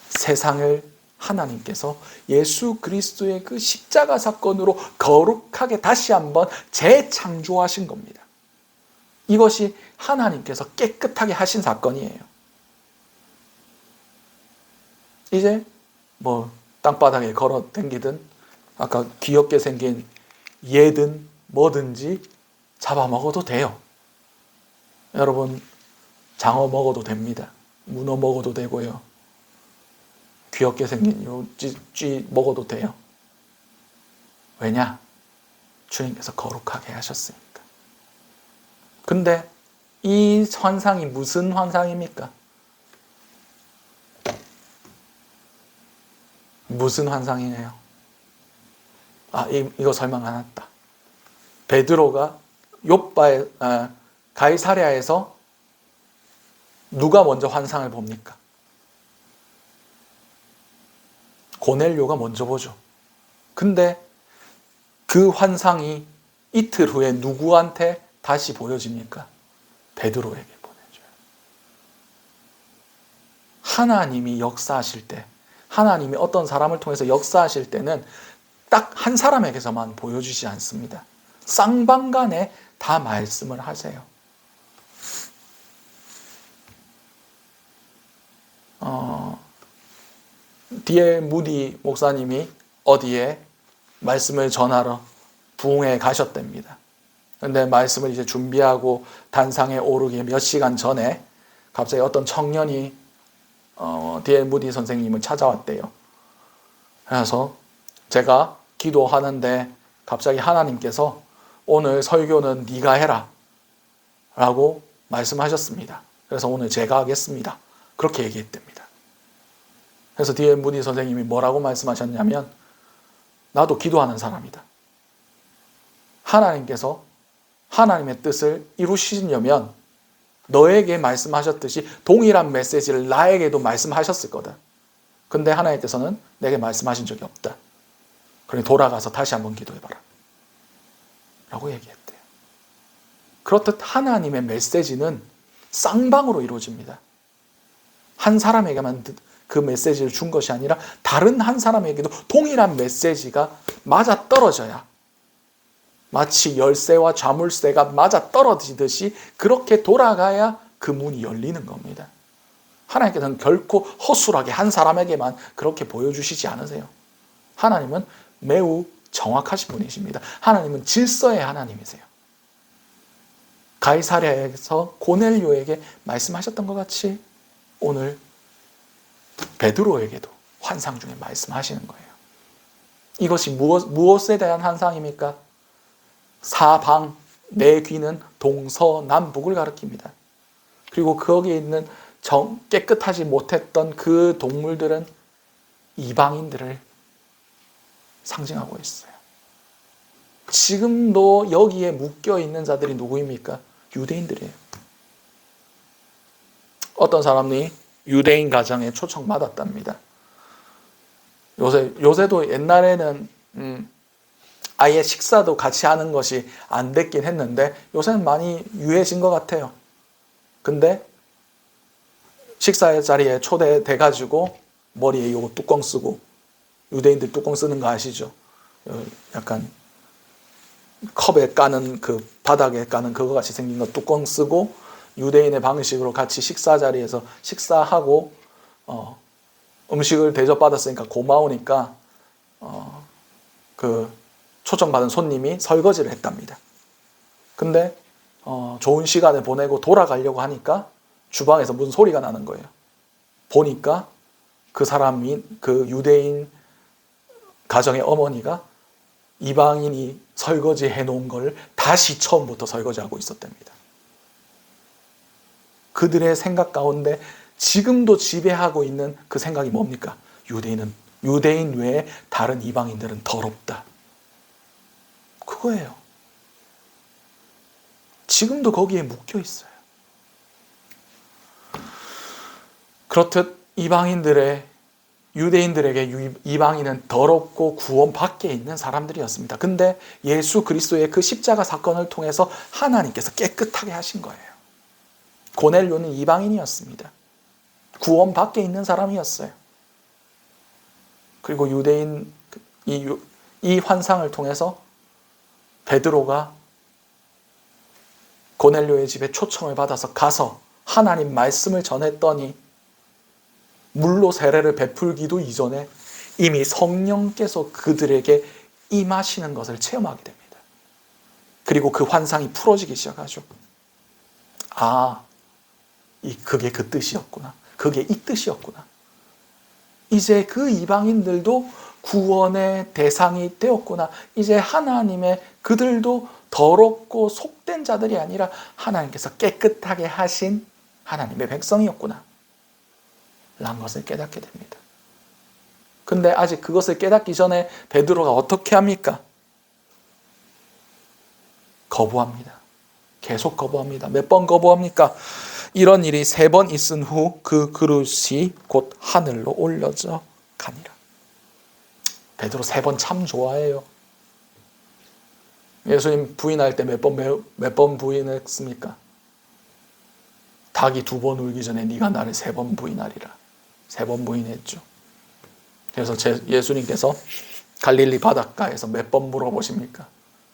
세상을 하나님께서 예수 그리스도의 그 십자가 사건으로 거룩하게 다시 한번 재창조하신 겁니다. 이것이 하나님께서 깨끗하게 하신 사건이에요. 이제 땅바닥에 걸어 댕기든 아까 귀엽게 생긴 얘든 뭐든지 잡아먹어도 돼요. 여러분, 장어 먹어도 됩니다. 문어 먹어도 되고요. 귀엽게 생긴 요 쥐 먹어도 돼요. 왜냐? 주님께서 거룩하게 하셨으니까. 근데 이 환상이 무슨 환상입니까? 무슨 환상이네요? 이거 설명 안 했다. 베드로가 가이사랴에서 누가 먼저 환상을 봅니까? 고넬료가 먼저 보죠. 근데 그 환상이 이틀 후에 누구한테 다시 보여집니까? 베드로에게 보내줘요. 하나님이 역사하실 때, 하나님이 어떤 사람을 통해서 역사하실 때는 딱 한 사람에게서만 보여주지 않습니다. 쌍방간에 다 말씀을 하세요. D.L. 무디 목사님이 어디에 말씀을 전하러 부흥회에 가셨답니다. 근데 말씀을 이제 준비하고 단상에 오르기 몇 시간 전에 갑자기 어떤 청년이 D.L. 무디 선생님을 찾아왔대요. 그래서 제가 기도하는데 갑자기 하나님께서 오늘 설교는 네가 해라 라고 말씀하셨습니다. 그래서 오늘 제가 하겠습니다. 그렇게 얘기했답니다. 그래서 D.L. 무디 선생님이 뭐라고 말씀하셨냐면, 나도 기도하는 사람이다. 하나님께서 하나님의 뜻을 이루시려면 너에게 말씀하셨듯이 동일한 메시지를 나에게도 말씀하셨을 거다. 근데 하나님께서는 내게 말씀하신 적이 없다. 그러니 돌아가서 다시 한번 기도해봐라 라고 얘기했대요. 그렇듯 하나님의 메시지는 쌍방으로 이루어집니다. 한 사람에게만 그 메시지를 준 것이 아니라 다른 한 사람에게도 동일한 메시지가 맞아떨어져야, 마치 열쇠와 자물쇠가 맞아떨어지듯이 그렇게 돌아가야 그 문이 열리는 겁니다. 하나님께서는 결코 허술하게 한 사람에게만 그렇게 보여주시지 않으세요. 하나님은 매우 정확하신 분이십니다. 하나님은 질서의 하나님이세요. 가이사랴에서 고넬료에게 말씀하셨던 것 같이 오늘 베드로에게도 환상 중에 말씀하시는 거예요. 이것이 무엇에 대한 환상입니까? 사방, 내 귀는 동서남북을 가리킵니다. 그리고 거기에 있는 깨끗하지 못했던 그 동물들은 이방인들을 상징하고 있어요. 지금도 여기에 묶여 있는 자들이 누구입니까? 유대인들이에요. 어떤 사람이 유대인 가정에 초청받았답니다. 요새도 옛날에는 아예 식사도 같이 하는 것이 안 됐긴 했는데 요새는 많이 유해진 것 같아요. 근데 식사 자리에 초대돼가지고 머리에 이거 뚜껑 쓰고, 유대인들 뚜껑 쓰는 거 아시죠? 약간 컵에 까는 그 바닥에 까는 그거 같이 생긴 거 뚜껑 쓰고 유대인의 방식으로 같이 식사 자리에서 식사하고 음식을 대접받았으니까 고마우니까 그 초청받은 손님이 설거지를 했답니다. 근데 좋은 시간을 보내고 돌아가려고 하니까 주방에서 무슨 소리가 나는 거예요. 보니까 그 사람이, 그 유대인 가정의 어머니가 이방인이 설거지 해놓은 걸 다시 처음부터 설거지하고 있었답니다. 그들의 생각 가운데 지금도 지배하고 있는 그 생각이 뭡니까? 유대인 외에 다른 이방인들은 더럽다. 그거예요. 지금도 거기에 묶여 있어요. 그렇듯 유대인들에게 이방인은 더럽고 구원 밖에 있는 사람들이었습니다. 근데 예수 그리스도의 그 십자가 사건을 통해서 하나님께서 깨끗하게 하신 거예요. 고넬료는 이방인이었습니다. 구원 밖에 있는 사람이었어요. 그리고 유대인 이 환상을 통해서 베드로가 고넬료의 집에 초청을 받아서 가서 하나님 말씀을 전했더니 물로 세례를 베풀기도 이전에 이미 성령께서 그들에게 임하시는 것을 체험하게 됩니다. 그리고 그 환상이 풀어지기 시작하죠. 그게 그 뜻이었구나. 그게 이 뜻이었구나. 이제 그 이방인들도 구원의 대상이 되었구나. 이제 그들도 더럽고 속된 자들이 아니라 하나님께서 깨끗하게 하신 하나님의 백성이었구나 라는 것을 깨닫게 됩니다. 근데 아직 그것을 깨닫기 전에 베드로가 어떻게 합니까? 거부합니다. 계속 거부합니다. 몇 번 거부합니까? 이런 일이 3번 있은 후 그 그릇이 곧 하늘로 올려져 가니라. 베드로 3번 참 좋아해요. 예수님 부인할 때 몇 번 부인했습니까? 닭이 2번 울기 전에 네가 나를 3번 부인하리라. 3번 부인했죠. 그래서 예수님께서 갈릴리 바닷가에서 몇 번 물어보십니까?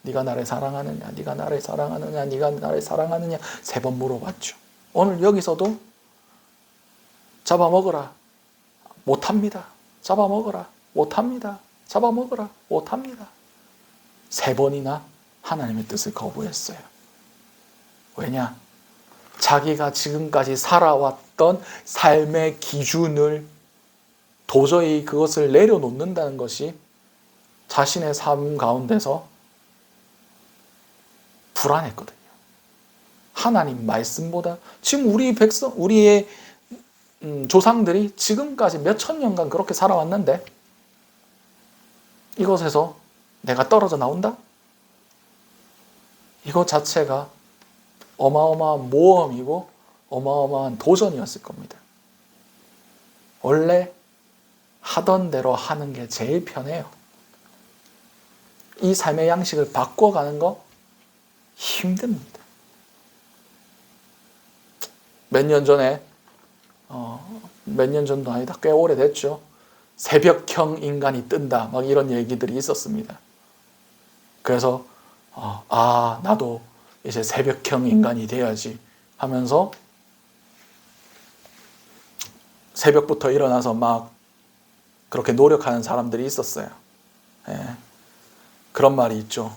네가 나를 사랑하느냐? 네가 나를 사랑하느냐? 네가 나를 사랑하느냐? 3번 물어봤죠. 오늘 여기서도 잡아먹으라. 못합니다. 잡아먹으라. 못합니다. 잡아먹으라. 못합니다. 3번이나 하나님의 뜻을 거부했어요. 왜냐? 자기가 지금까지 살아왔던 삶의 기준을 도저히 그것을 내려놓는다는 것이 자신의 삶 가운데서 불안했거든요. 하나님 말씀보다 지금 우리의 조상들이 지금까지 몇천 년간 그렇게 살아왔는데 이것에서 내가 떨어져 나온다? 이것 자체가 어마어마한 모험이고 어마어마한 도전이었을 겁니다. 원래 하던 대로 하는 게 제일 편해요. 이 삶의 양식을 바꿔가는 거 힘듭니다. 몇 년 전도 아니다. 꽤 오래됐죠. 새벽형 인간이 뜬다. 막 이런 얘기들이 있었습니다. 그래서 나도 이제 새벽형 인간이 돼야지 하면서 새벽부터 일어나서 막 그렇게 노력하는 사람들이 있었어요. 그런 말이 있죠.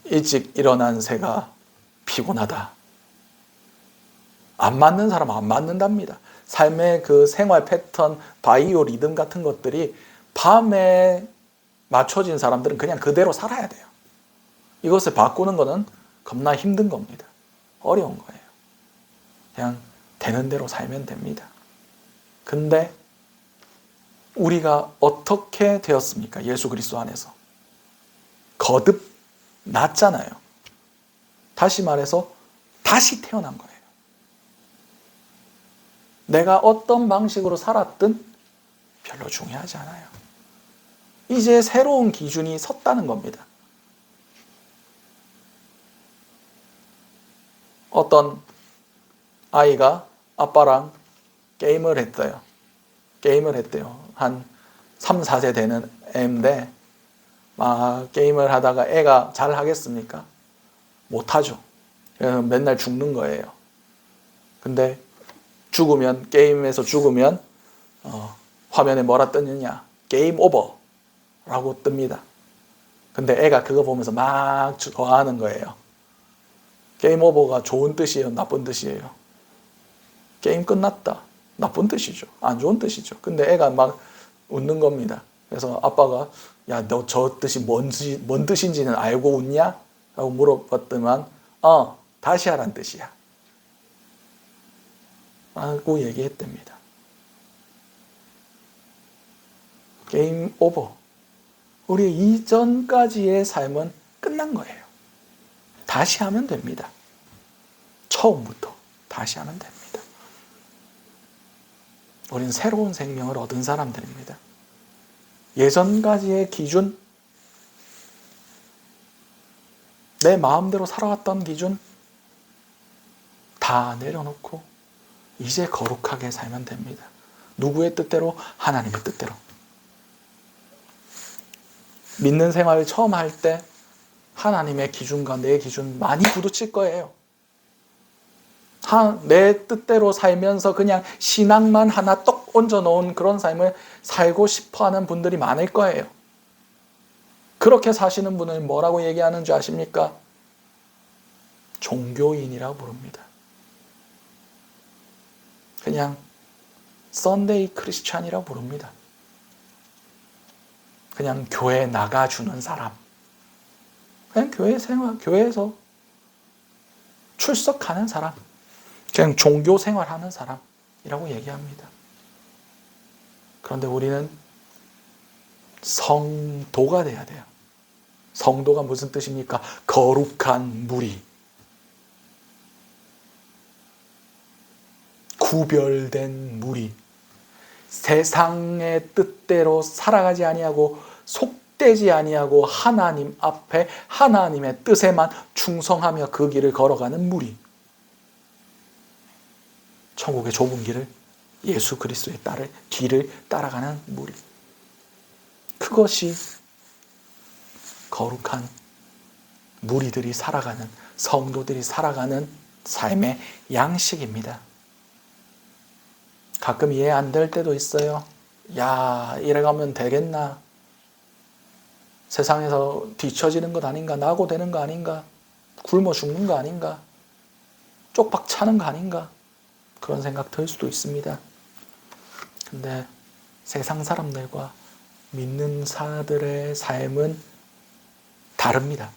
일찍 일어난 새가 피곤하다. 안 맞는 사람은 안 맞는답니다. 삶의 그 생활 패턴, 바이오 리듬 같은 것들이 밤에 맞춰진 사람들은 그냥 그대로 살아야 돼요. 이것을 바꾸는 거는 겁나 힘든 겁니다. 어려운 거예요. 그냥 되는 대로 살면 됩니다. 근데 우리가 어떻게 되었습니까? 예수 그리스도 안에서. 거듭 났잖아요. 다시 말해서 다시 태어난 거예요. 내가 어떤 방식으로 살았든 별로 중요하지 않아요. 이제 새로운 기준이 섰다는 겁니다. 어떤 아이가 아빠랑 게임을 했대요. 한 3, 4세 되는 애인데 막 게임을 하다가 애가 잘 하겠습니까? 못하죠. 그래서 맨날 죽는 거예요. 근데 게임에서 죽으면 화면에 뭐라 뜨느냐? 게임 오버라고 뜹니다. 근데 애가 그거 보면서 막 좋아하는 거예요. 게임 오버가 좋은 뜻이에요? 나쁜 뜻이에요? 게임 끝났다. 나쁜 뜻이죠. 안 좋은 뜻이죠. 근데 애가 막 웃는 겁니다. 그래서 아빠가 야, 너 저 뜻이 뭔 뜻인지는 알고 웃냐? 라고 물어봤더만 다시 하란 뜻이야. 라고 얘기했답니다. 게임 오버. 우리 이전까지의 삶은 끝난 거예요. 다시 하면 됩니다. 처음부터 다시 하면 됩니다. 우리는 새로운 생명을 얻은 사람들입니다. 예전까지의 기준, 내 마음대로 살아왔던 기준 다 내려놓고 이제 거룩하게 살면 됩니다. 누구의 뜻대로? 하나님의 뜻대로. 믿는 생활을 처음 할 때 하나님의 기준과 내 기준 많이 부딪힐 거예요. 내 뜻대로 살면서 그냥 신앙만 하나 떡 얹어놓은 그런 삶을 살고 싶어하는 분들이 많을 거예요. 그렇게 사시는 분을 뭐라고 얘기하는 줄 아십니까? 종교인이라고 부릅니다. 그냥 썬데이 크리스찬이라고 부릅니다. 그냥 교회 나가주는 사람. 그냥 교회 생활, 교회에서 출석하는 사람. 그냥 종교 생활하는 사람이라고 얘기합니다. 그런데 우리는 성도가 돼야 돼요. 성도가 무슨 뜻입니까? 거룩한 무리. 구별된 무리. 세상의 뜻대로 살아가지 아니하고 속되지 아니하고 하나님 앞에 하나님의 뜻에만 충성하며 그 길을 걸어가는 무리. 천국의 좁은 길을 예수 그리스도의 뒤를 따라가는 무리. 그것이 거룩한 무리들이 살아가는, 성도들이 살아가는 삶의 양식입니다. 가끔 이해 안 될 때도 있어요. 야, 이래가면 되겠나? 세상에서 뒤처지는 것 아닌가? 나고 되는 거 아닌가? 굶어 죽는 거 아닌가? 쪽박 차는 거 아닌가? 그런 생각 들 수도 있습니다. 근데 세상 사람들과 믿는 자들의 삶은 다릅니다.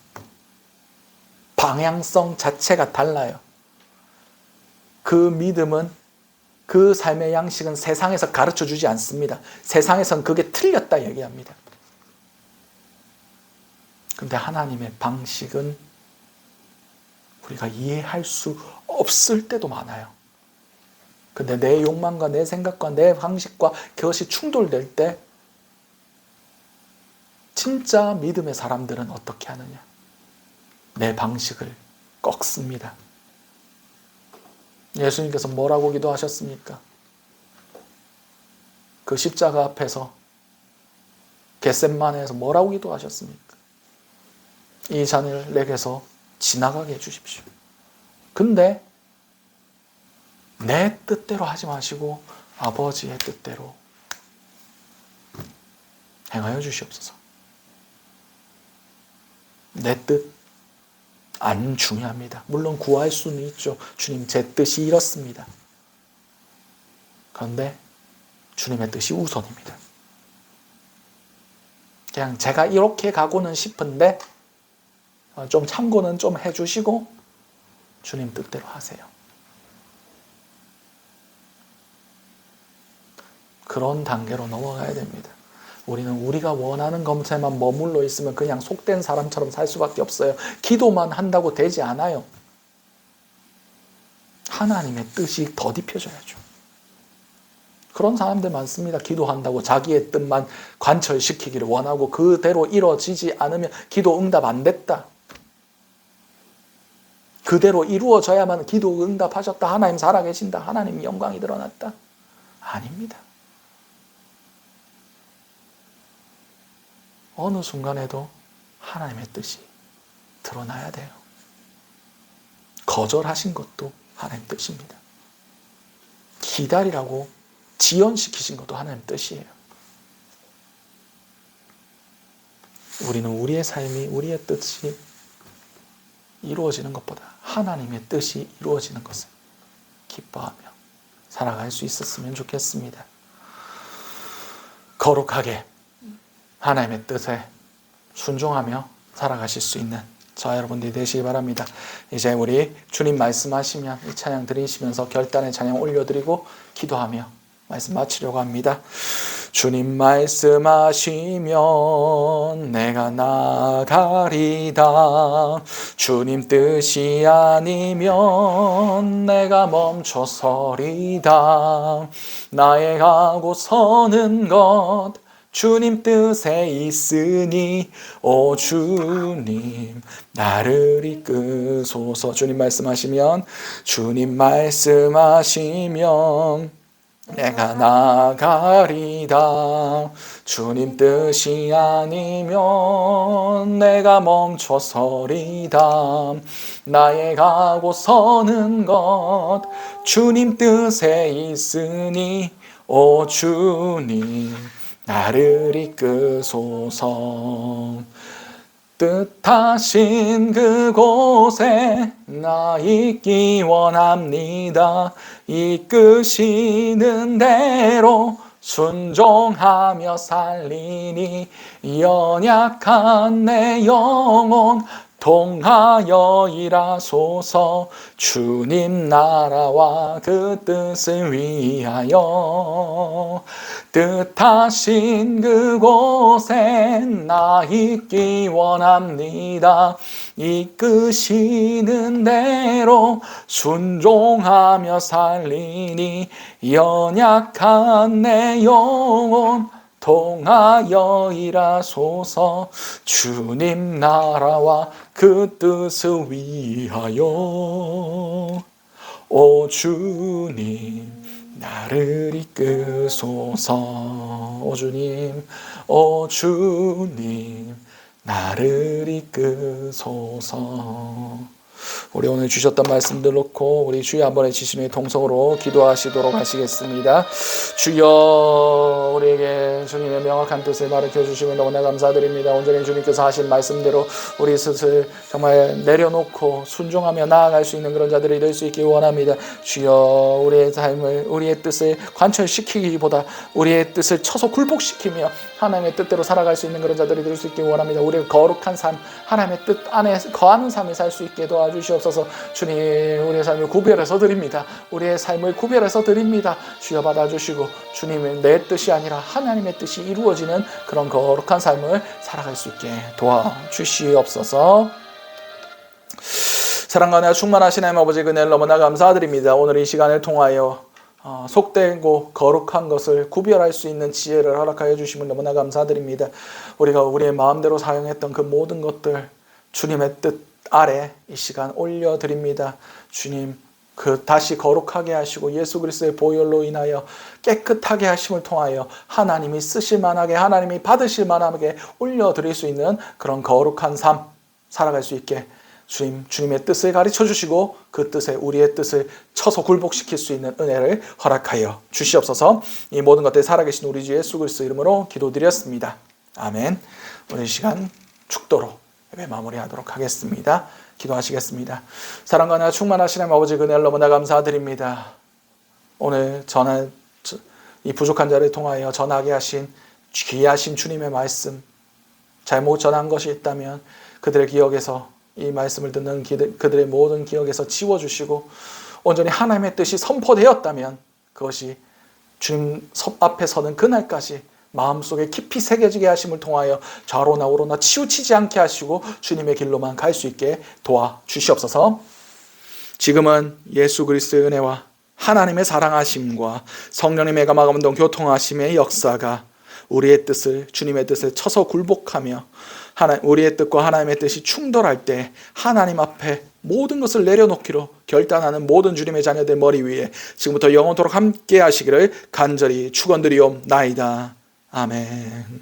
방향성 자체가 달라요. 그 믿음은, 그 삶의 양식은 세상에서 가르쳐 주지 않습니다. 세상에선 그게 틀렸다 얘기합니다. 근데 하나님의 방식은 우리가 이해할 수 없을 때도 많아요. 근데 내 욕망과 내 생각과 내 방식과 그것이 충돌될 때 진짜 믿음의 사람들은 어떻게 하느냐? 내 방식을 꺾습니다. 예수님께서 뭐라고 기도하셨습니까? 그 십자가 앞에서 겟셋마네에서 뭐라고 기도하셨습니까? 이 잔을 내게서 지나가게 해주십시오. 근데 내 뜻대로 하지 마시고 아버지의 뜻대로 행하여 주시옵소서. 내 뜻 안 중요합니다. 물론 구할 수는 있죠. 주님, 제 뜻이 이렇습니다. 그런데 주님의 뜻이 우선입니다. 그냥 제가 이렇게 가고는 싶은데 좀 참고는 좀 해주시고 주님 뜻대로 하세요. 그런 단계로 넘어가야 됩니다. 우리는 우리가 원하는 것에만 머물러 있으면 그냥 속된 사람처럼 살 수밖에 없어요. 기도만 한다고 되지 않아요. 하나님의 뜻이 더딥혀져야죠. 그런 사람들 많습니다. 기도한다고 자기의 뜻만 관철시키기를 원하고 그대로 이루어지지 않으면 기도 응답 안 됐다. 그대로 이루어져야만 기도 응답하셨다. 하나님 살아계신다. 하나님 영광이 드러났다. 아닙니다. 어느 순간에도 하나님의 뜻이 드러나야 돼요. 거절하신 것도 하나님 뜻입니다. 기다리라고 지연시키신 것도 하나님 뜻이에요. 우리는 우리의 삶이, 우리의 뜻이 이루어지는 것보다 하나님의 뜻이 이루어지는 것을 기뻐하며 살아갈 수 있었으면 좋겠습니다. 거룩하게 하나님의 뜻에 순종하며 살아가실 수 있는 저와 여러분들이 되시기 바랍니다. 이제 우리 주님 말씀하시면 이 찬양 드리시면서 결단의 찬양 올려드리고 기도하며 말씀 마치려고 합니다. 주님 말씀하시면 내가 나가리다. 주님 뜻이 아니면 내가 멈춰서리다. 나의 가고 서는 것 주님 뜻에 있으니 오 주님 나를 이끄소서. 주님 말씀하시면 내가 나가리다. 주님 뜻이 아니면 내가 멈춰서리다. 나의 가고 서는 것 주님 뜻에 있으니 오 주님 나를 이끄소서. 뜻하신 그곳에 나 있기 원합니다. 이끄시는 대로 순종하며 살리니 연약한 내 영혼 통하여 일하소서. 주님 나라와 그 뜻을 위하여 뜻하신 그곳에 나 있기 원합니다. 이끄시는 대로 순종하며 살리니 연약한 내 영혼 통하여 일하소서. 주님 나라와 그 뜻을 위하여 오 주님 나를 이끄소서. 오 주님 나를 이끄소서. 우리 오늘 주셨던 말씀들 놓고 우리 주여 한번의 지심의 통성으로 기도하시도록 하시겠습니다. 주여 우리에게 주님의 명확한 뜻을 가르쳐 주시면 너무나 감사드립니다. 온전히 주님께서 하신 말씀대로 우리 뜻을 정말 내려놓고 순종하며 나아갈 수 있는 그런 자들이 될 수 있기 원합니다. 주여 우리의 삶을 우리의 뜻을 관철시키기보다 우리의 뜻을 쳐서 굴복시키며 하나님의 뜻대로 살아갈 수 있는 그런 자들이 될 수 있기 원합니다. 우리의 거룩한 삶 하나님의 뜻 안에 거하는 삶을 살 수 있게 도와주시옵소서. 주님 우리의 삶을 구별해서 드립니다. 우리의 삶을 구별해서 드립니다. 주여 받아주시고 주님의 내 뜻이 아니라 하나님의 뜻이 이루어지는 그런 거룩한 삶을 살아갈 수 있게 도와주시옵소서. 사랑과 은혜가 충만하신 하나님 아버지 은혜를 너무나 감사드립니다. 오늘 이 시간을 통하여 속되고 거룩한 것을 구별할 수 있는 지혜를 허락하여 주시면 너무나 감사드립니다. 우리가 우리의 마음대로 사용했던 그 모든 것들 주님의 뜻 아래 이 시간 올려드립니다. 주님 그 다시 거룩하게 하시고 예수 그리스도의 보혈로 인하여 깨끗하게 하심을 통하여 하나님이 쓰실 만하게 하나님이 받으실 만하게 올려드릴 수 있는 그런 거룩한 삶 살아갈 수 있게 주님의 뜻을 가르쳐 주시고 그 뜻에 우리의 뜻을 쳐서 굴복시킬 수 있는 은혜를 허락하여 주시옵소서. 이 모든 것들 살아계신 우리 주 예수 그리스도 이름으로 기도드렸습니다. 아멘. 오늘 시간 축도로 예배 마무리하도록 하겠습니다. 기도하시겠습니다. 사랑과 은혜가 충만하신 하나님 아버지 은혜를 너무나 감사드립니다. 오늘 이 부족한 자를 통하여 전하게 하신 귀하신 주님의 말씀 잘못 전한 것이 있다면 그들의 기억에서 이 말씀을 듣는 그들의 모든 기억에서 지워주시고 온전히 하나님의 뜻이 선포되었다면 그것이 주님 앞에 서는 그날까지 마음속에 깊이 새겨지게 하심을 통하여 좌로나 우로나 치우치지 않게 하시고 주님의 길로만 갈 수 있게 도와주시옵소서. 지금은 예수 그리스도의 은혜와 하나님의 사랑하심과 성령님의 감화감동 교통하심의 역사가 우리의 뜻을 주님의 뜻을 쳐서 굴복하며 우리의 뜻과 하나님의 뜻이 충돌할 때 하나님 앞에 모든 것을 내려놓기로 결단하는 모든 주님의 자녀들 머리 위에 지금부터 영원토록 함께 하시기를 간절히 축원드리옵나이다. 아멘.